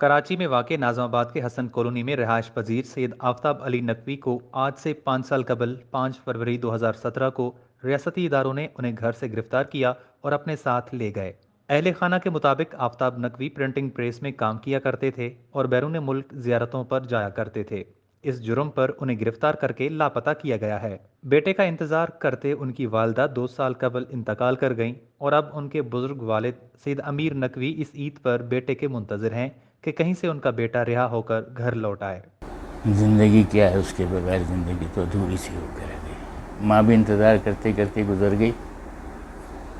कराची में वाक़ नाज़म आबाद के हसन कॉलोनी में रिहाइश पजीर सैयद आफ्ताब अली नकवी को आज से 5 साल कबल 5 फरवरी 2017 को रियासती इदारों ने उन्हें घर से गिरफ्तार किया और अपने साथ ले गए। अहले खाना के मुताबिक आफ्ताब नकवी प्रिंटिंग प्रेस में काम किया करते थे और बैरून मुल्क ज़ियारतों पर जाया करते थे। इस जुर्म पर उन्हें गिरफ्तार करके लापता किया गया है। बेटे का इंतजार करते उनकी वालदा 2 साल कबल इंतकाल कर गईं और अब उनके बुजुर्ग वालिद सैयद अमीर नकवी इस ईद पर बेटे के मुंतज़िर हैं कि कहीं से उनका बेटा रिहा होकर घर लौट आए। ज़िंदगी क्या है, उसके बगैर ज़िंदगी तो अधूरी सी होकर रह गई। माँ भी इंतज़ार करते करते गुजर गई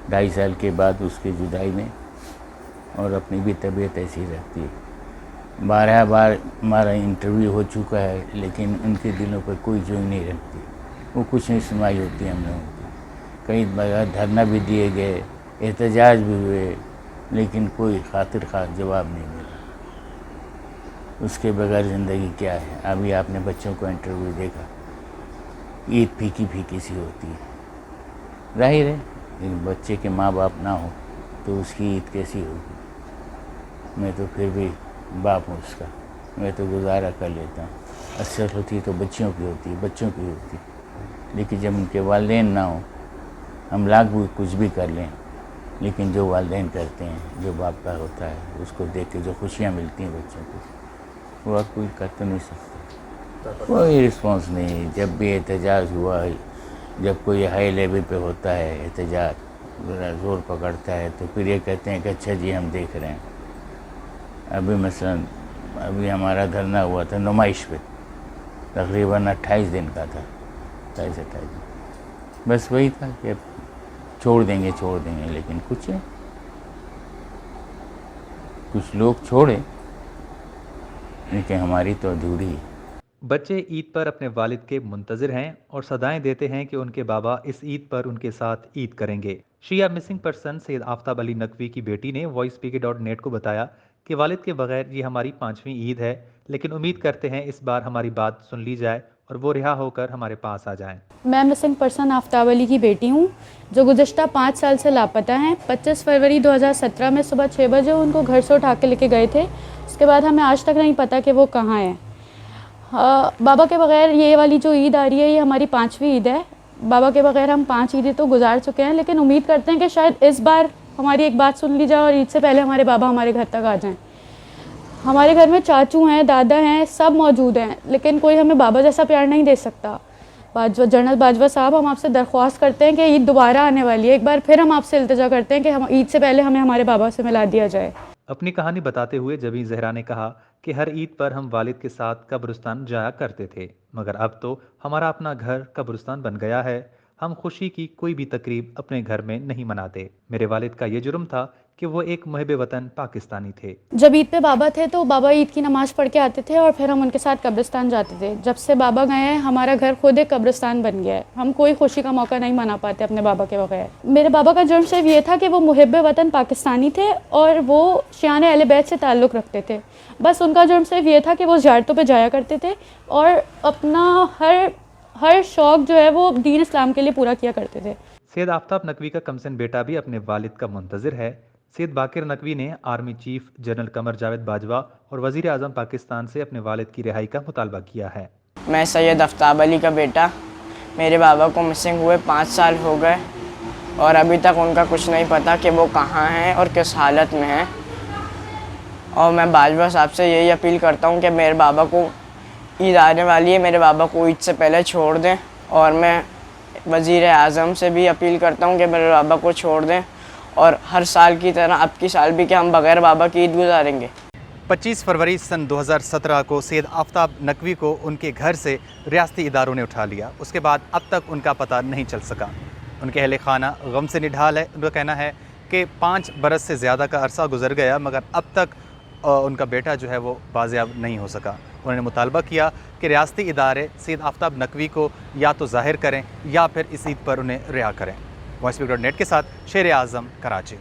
2.5 साल के बाद उसकी जुदाई में, और अपनी भी तबीयत ऐसी रहती है। 12 बार हमारा इंटरव्यू हो चुका है, लेकिन उनके दिलों पर कोई जोई नहीं रखती। वो कुछ नहीं सुनवाई होती हम लोगों की। कई बार धरना भी दिए गए, एहतजाज भी हुए, लेकिन कोई खातिर खा जवाब नहीं मिला। उसके बगैर ज़िंदगी क्या है। अभी आपने बच्चों को इंटरव्यू देखा, ईद फीकी फीकी सी होती है। जाहिर है एक बच्चे के माँ बाप ना हो तो उसकी ईद कैसी होगी। मैं तो फिर भी बाप हूँ उसका, मैं तो गुजारा कर लेता हूँ। असर होती तो बच्चों की होती, बच्चों की होती, लेकिन जब उनके वालिदैन ना हो, हम लाख भी कुछ भी कर लें, लेकिन जो वालिदैन करते हैं, जो बाप का होता है, उसको देख के जो खुशियाँ मिलती हैं बच्चों को, वो कोई कर तो नहीं सकता। कोई रिस्पॉन्स नहीं। जब भी एहतजाज हुआ, जब कोई हाई लेवल पे होता है एहतजाज, ज़ोर पकड़ता है, तो फिर ये कहते हैं कि अच्छा जी हम देख रहे हैं। अभी मसलन अभी हमारा धरना हुआ था नुमाइश पे, तकरीबन 28 दिन का था, 28 दिन। बस वही था कि अब छोड़ देंगे, लेकिन कुछ नहीं। कुछ लोग छोड़े, लेकिन हमारी तो अधूरी है। बच्चे ईद पर अपने वालिद के मुंतज़िर हैं और सदाएं देते हैं कि उनके बाबा इस ईद पर उनके साथ ईद करेंगे। शिया मिसिंग पर्सन सैयद आफ्ताब अली नकवी की बेटी ने voicepk.net को बताया कि वालिद के बगैर ये हमारी 5वीं ईद है, लेकिन उम्मीद करते हैं इस बार हमारी बात सुन ली जाए और वो रिहा होकर हमारे पास आ जाएं। मैं मिसिंग पर्सन आफ्ताब अली की बेटी हूँ, जो गुज़श्ता 5 साल से लापता हैं। 25 फरवरी 2017 में सुबह 6 बजे उनको घर से उठा के लेके गए थे। उसके बाद हमें आज तक नहीं पता कि वो कहाँ हैं। बाबा के बगैर ये वाली जो ईद आ रही है, ये हमारी 5वीं ईद है। बाबा के बगैर हम 5 ईदें तो गुजार चुके हैं, लेकिन उम्मीद करते हैं कि शायद इस बार हमारी एक बात सुन ली जाए और ईद से पहले हमारे बाबा हमारे घर तक आ जाएं। हमारे घर में चाचू हैं, दादा हैं, सब मौजूद हैं, लेकिन कोई हमें बाबा जैसा प्यार नहीं दे सकता। जनरल बाजवा साहब, हम आपसे दरख्वास्त करते हैं कि ईद दोबारा आने वाली है, एक बार फिर हम आपसे इल्तिजा करते हैं कि हम ईद से पहले हमें हमारे बाबा से मिला दिया जाए। अपनी कहानी बताते हुए जबीन ज़हरा ने कहा कि हर ईद पर हम वालिद के साथ कब्रिस्तान जाया करते थे, मगर अब तो हमारा अपना घर कब्रिस्तान बन गया है। हम खुशी की कोई भी तकरीब अपने घर में नहीं मनाते। मेरे वालिद का ये जुर्म था कि वो एक मुहिब वतन पाकिस्तानी थे। जब ईद पे बाबा थे तो बाबा ईद की नमाज़ पढ़ के आते थे और फिर हम उनके साथ कब्रिस्तान जाते थे। जब से बाबा गए हैं, हमारा घर खुद एक कब्रिस्तान बन गया है। हम कोई खुशी का मौका नहीं मना पाते अपने बाबा के बगैर। मेरे बाबा का जुर्म सिर्फ ये था कि वो मुहिब वतन पाकिस्तानी थे और वो शियान अहले बैत से ताल्लुक़ रखते थे। बस उनका जुर्म सिर्फ ये था कि वो ज़ियारतों पे जाया करते थे और अपना हर शौक़ जो है वो दीन इस्लाम के लिए पूरा किया करते थे। सैयद आफ्ताब नकवी का कमसिन बेटा भी अपने वालिद का मुंतज़िर है। सैयद बाकिर नकवी ने army chief general Qamar Javed Bajwa और वज़ीर आज़म पाकिस्तान से अपने वालिद की रिहाई का मुतालबा किया है। मैं सैयद आफ्ताब अली का बेटा, मेरे बाबा को मिसिंग हुए 5 साल हो गए और अभी तक उनका कुछ नहीं पता कि वो कहाँ हैं और किस हालत में हैं। और मैं बाजवा साहब से यही अपील करता हूँ कि मेरे बाबा को, ईद आने वाली है, मेरे बाबा को ईद से पहले छोड़ दें। और मैं वज़ीर आज़म से भी अपील करता हूँ कि मेरे बाबा को छोड़ दें, और हर साल की तरह अब की साल भी कि हम बग़ैर बाबा की ईद गुजारेंगे। 25 फरवरी सन 2017 को सैयद आफ्ताब नकवी को उनके घर से रियासती इदारों ने उठा लिया। उसके बाद अब तक उनका पता नहीं चल सका। उनके अहले खाना गम से निढाल है। उनका कहना है कि 5 बरस से ज़्यादा का अरसा गुजर गया, मगर अब तक उनका बेटा जो है वो बाजियाब नहीं हो सका। उन्होंने मुतालबा किया कि रियासती इदारे सैयद आफ्ताब नकवी को या तो ज़ाहिर करें या फिर इस ईद पर उन्हें रिहा करें। voicepk.net के साथ शेर आज़म, कराची।